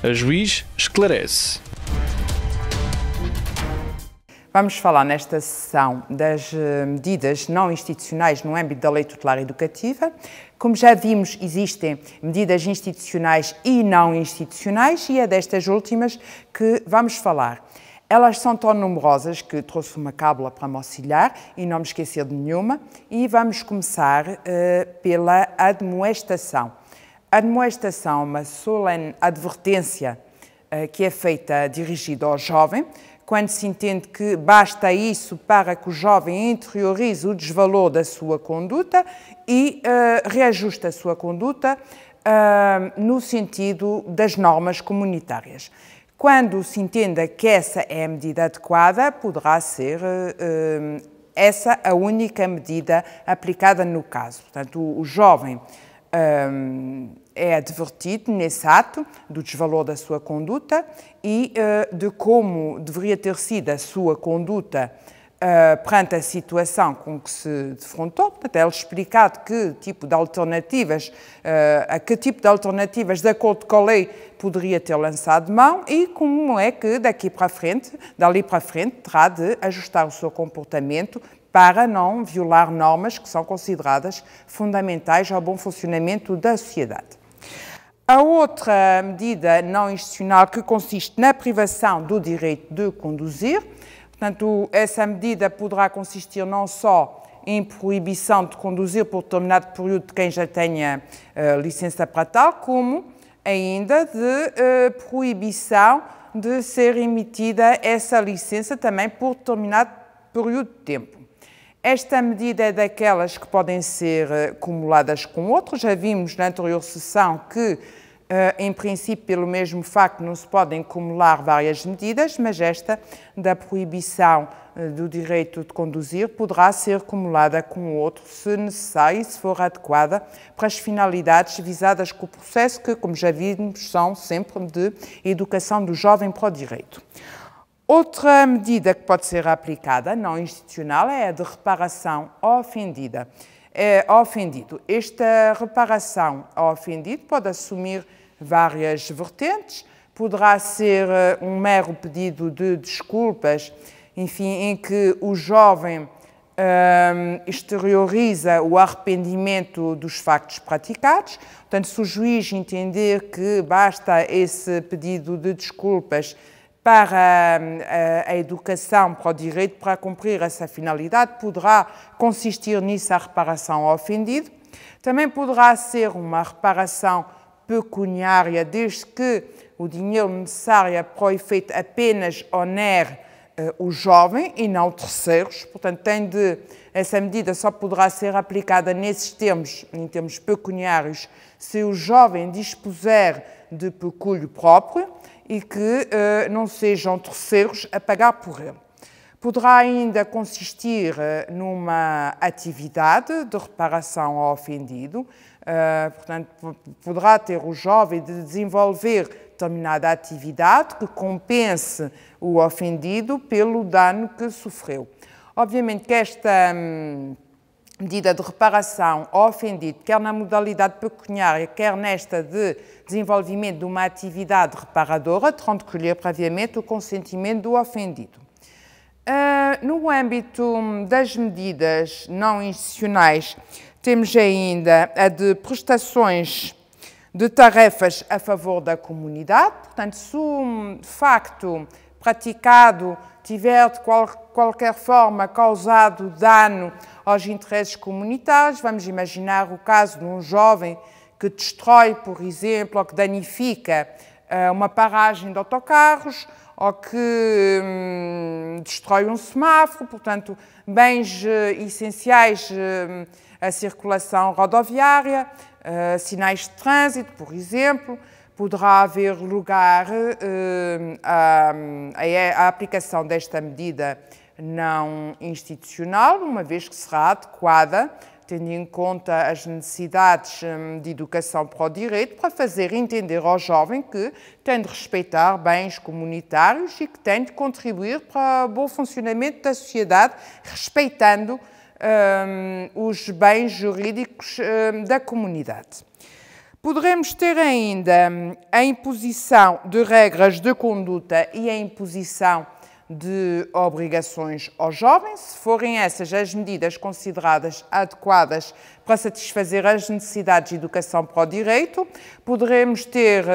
A juiz esclarece. Vamos falar nesta sessão das medidas não institucionais no âmbito da lei tutelar educativa. Como já vimos, existem medidas institucionais e não institucionais e é destas últimas que vamos falar. Elas são tão numerosas que trouxe uma cábula para me auxiliar e não me esquecer de nenhuma. E vamos começar pela admoestação. A admoestação é uma solene advertência que é feita dirigida ao jovem, quando se entende que basta isso para que o jovem interiorize o desvalor da sua conduta e reajuste a sua conduta no sentido das normas comunitárias. Quando se entenda que essa é a medida adequada, poderá ser essa a única medida aplicada no caso. Portanto, o jovem é advertido nesse ato do desvalor da sua conduta e de como deveria ter sido a sua conduta perante a situação com que se defrontou. Portanto, é explicado que tipo de alternativas, a que tipo de alternativas, de acordo com a lei, poderia ter lançado mão e como é que dali para a frente, terá de ajustar o seu comportamento para não violar normas que são consideradas fundamentais ao bom funcionamento da sociedade. A outra medida não institucional que consiste na privação do direito de conduzir, portanto, essa medida poderá consistir não só em proibição de conduzir por determinado período de quem já tenha licença para tal, como ainda de proibição de ser emitida essa licença também por determinado período de tempo. Esta medida é daquelas que podem ser acumuladas com outras. Já vimos na anterior sessão que, em princípio, pelo mesmo facto, não se podem acumular várias medidas, mas esta da proibição do direito de conduzir poderá ser acumulada com outro, se necessário e se for adequada para as finalidades visadas com o processo, que, como já vimos, são sempre de educação do jovem para o direito. Outra medida que pode ser aplicada, não institucional, é a de reparação ao ofendido. Esta reparação ao ofendido pode assumir várias vertentes, poderá ser um mero pedido de desculpas, enfim, em que o jovem exterioriza o arrependimento dos factos praticados. Portanto, se o juiz entender que basta esse pedido de desculpas para a educação, para o direito, para cumprir essa finalidade, poderá consistir nisso a reparação ao ofendido. Também poderá ser uma reparação pecuniária, desde que o dinheiro necessário para o efeito apenas onere o jovem e não terceiros. Portanto, essa medida só poderá ser aplicada nesses termos, em termos pecuniários, se o jovem dispuser de pecúlio próprio e que não sejam terceiros a pagar por ele. Poderá ainda consistir numa atividade de reparação ao ofendido, portanto, poderá ter o jovem de desenvolver determinada atividade que compense o ofendido pelo dano que sofreu. Obviamente que esta medida de reparação ao ofendido, quer na modalidade pecuniária, quer nesta de desenvolvimento de uma atividade reparadora, terão de colher previamente o consentimento do ofendido. No âmbito das medidas não institucionais, temos ainda a de prestações de tarefas a favor da comunidade. Portanto, se um facto praticado tiver de qualquer forma causado dano aos interesses comunitários, vamos imaginar o caso de um jovem que destrói, por exemplo, ou que danifica uma paragem de autocarros, ou que destrói um semáforo, portanto, bens essenciais à circulação rodoviária, sinais de trânsito, por exemplo. Poderá haver lugar à aplicação desta medida não institucional, uma vez que será adequada, tendo em conta as necessidades de educação para o direito, para fazer entender ao jovem que tem de respeitar bens comunitários e que tem de contribuir para o bom funcionamento da sociedade, respeitando os bens jurídicos da comunidade. Poderemos ter ainda a imposição de regras de conduta e a imposição de obrigações aos jovens, se forem essas as medidas consideradas adequadas para satisfazer as necessidades de educação para o direito. Poderemos ter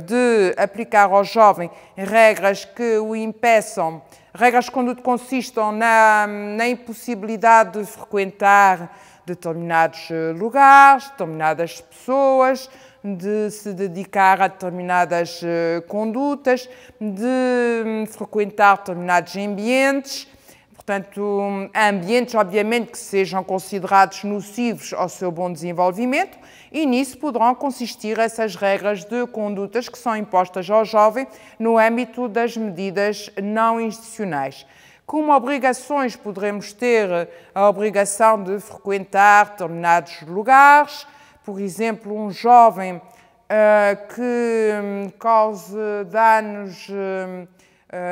de aplicar ao jovem regras que o impeçam, regras de conduta que consistam na impossibilidade de frequentar determinados lugares, determinadas pessoas, de se dedicar a determinadas condutas, de frequentar determinados ambientes, portanto, ambientes, obviamente, que sejam considerados nocivos ao seu bom desenvolvimento, e nisso poderão consistir essas regras de condutas que são impostas ao jovem no âmbito das medidas não institucionais. Como obrigações, poderemos ter a obrigação de frequentar determinados lugares, por exemplo, um jovem que cause danos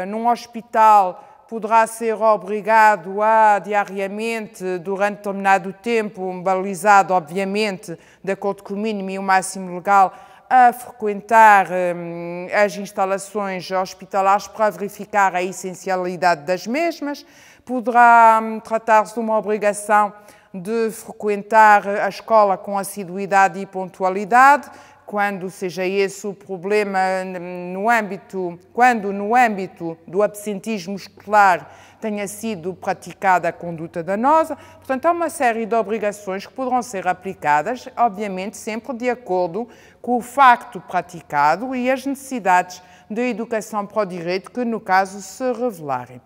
num hospital poderá ser obrigado a, diariamente, durante determinado tempo, balizado, obviamente, de acordo com o mínimo e o máximo legal, a frequentar as instalações hospitalares para verificar a essencialidade das mesmas. Poderá tratar-se de uma obrigação de frequentar a escola com assiduidade e pontualidade, quando seja esse o problema quando no âmbito do absentismo escolar tenha sido praticada a conduta danosa. Portanto, há uma série de obrigações que poderão ser aplicadas, obviamente, sempre de acordo com o facto praticado e as necessidades de educação para o direito que, no caso, se revelarem.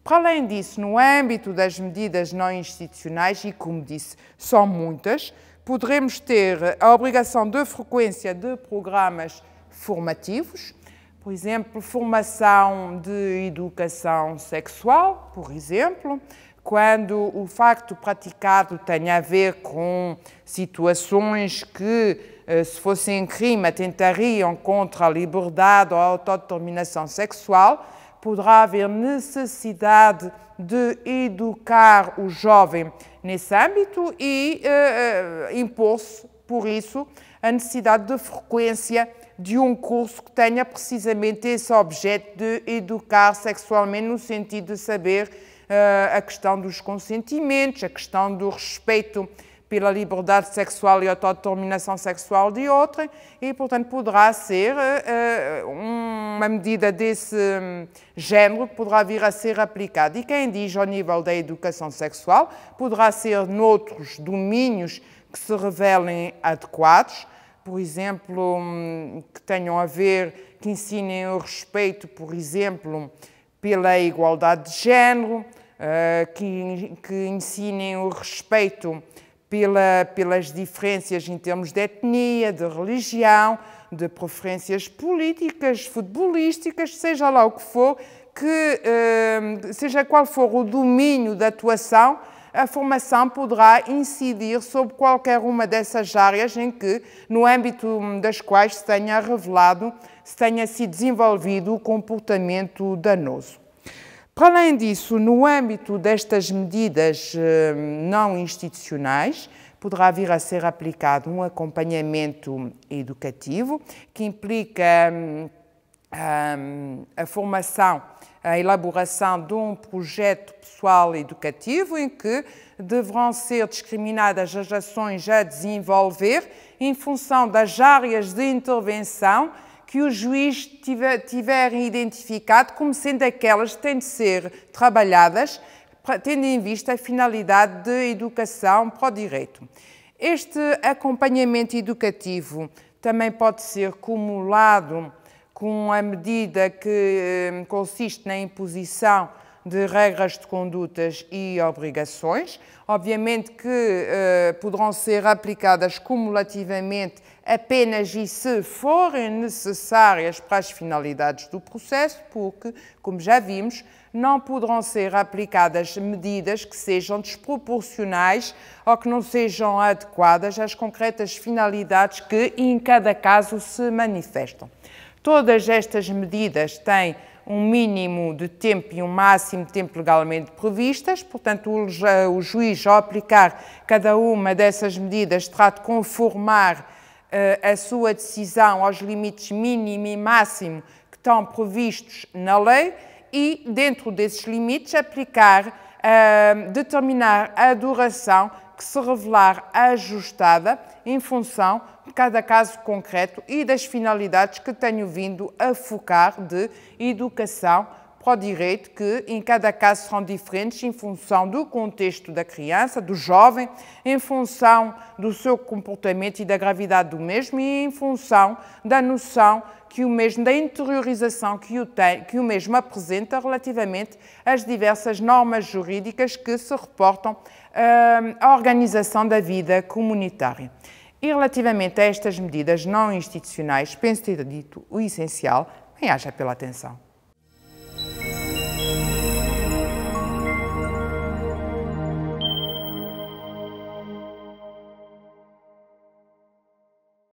Para além disso, no âmbito das medidas não institucionais, e como disse, são muitas, poderemos ter a obrigação de frequência de programas formativos, por exemplo, formação de educação sexual, por exemplo, quando o facto praticado tenha a ver com situações que, se fossem crime, atentariam contra a liberdade ou a autodeterminação sexual, poderá haver necessidade de educar o jovem nesse âmbito e impor-se, por isso, a necessidade de frequência de um curso que tenha precisamente esse objeto de educar sexualmente, no sentido de saber a questão dos consentimentos, a questão do respeito pela liberdade sexual e autodeterminação sexual de outrem, e, portanto, poderá ser uma medida desse género que poderá vir a ser aplicada. E quem diz ao nível da educação sexual, poderá ser noutros domínios que se revelem adequados, por exemplo, que tenham a ver, que ensinem o respeito, por exemplo, pela igualdade de género, que ensinem o respeito pelas diferenças em termos de etnia, de religião, de preferências políticas, futebolísticas, seja lá o que for, seja qual for o domínio de atuação, a formação poderá incidir sobre qualquer uma dessas áreas em que, no âmbito das quais se tenha revelado, se tenha sido desenvolvido o comportamento danoso. Para além disso, no âmbito destas medidas não institucionais, poderá vir a ser aplicado um acompanhamento educativo, que implica a formação, a elaboração de um projeto pessoal educativo em que deverão ser discriminadas as ações a desenvolver em função das áreas de intervenção que o juiz tiver identificado como sendo aquelas que têm de ser trabalhadas, tendo em vista a finalidade de educação para o direito. Este acompanhamento educativo também pode ser cumulado com a medida que consiste na imposição de regras de condutas e obrigações. Obviamente que poderão ser aplicadas cumulativamente apenas e se forem necessárias para as finalidades do processo, porque, como já vimos, não poderão ser aplicadas medidas que sejam desproporcionais ou que não sejam adequadas às concretas finalidades que em cada caso se manifestam. Todas estas medidas têm um mínimo de tempo e um máximo de tempo legalmente previstas, portanto, o juiz, ao aplicar cada uma dessas medidas, terá de conformar a sua decisão aos limites mínimo e máximo que estão previstos na lei e, dentro desses limites, determinar a duração que se revelar ajustada em função de cada caso concreto e das finalidades que tenho vindo a focar de educação para o direito, que em cada caso serão diferentes em função do contexto da criança, do jovem, em função do seu comportamento e da gravidade do mesmo e em função da noção que o mesmo, da interiorização que o mesmo apresenta relativamente às diversas normas jurídicas que se reportam à organização da vida comunitária. E relativamente a estas medidas não institucionais, penso ter dito o essencial. Bem, haja pela atenção.